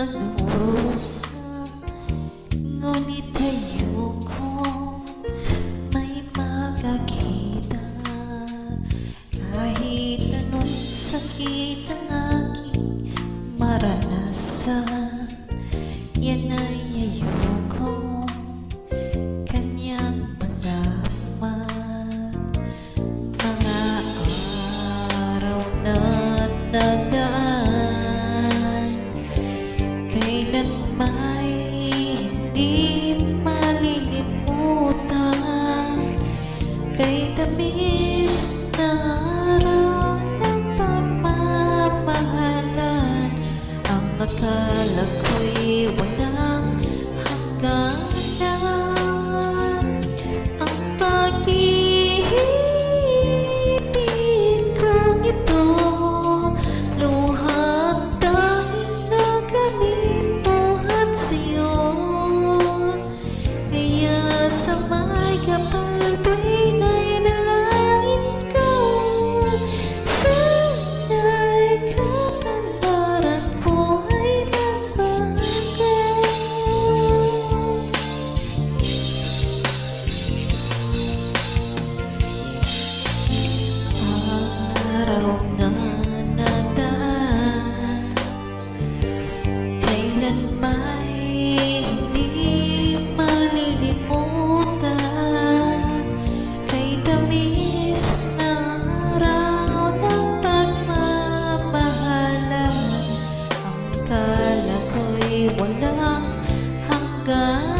nagdurusa, ngunit ayokong may makakita. Kahit anong sakit ang aking maranasan, yan ay ayokong kanyang malaman. Mga araw na nagdaan, kailan may hindi malilimutan. Kay tamis na araw ng pagmamahalan, ang akala ko'y walang hangganan. Ang pag-ibig kong ito, luhang tanging nagamit buhat sa'yo. Kaya sa may kapal ko'y nainalangin ko, sana'y kapalaran ko ay nabago. Araw na nagdaan, kailan may hindi malilimutan. Kay tamis na araw ng pagmamahalan, ang akala ko'y walang hanggan.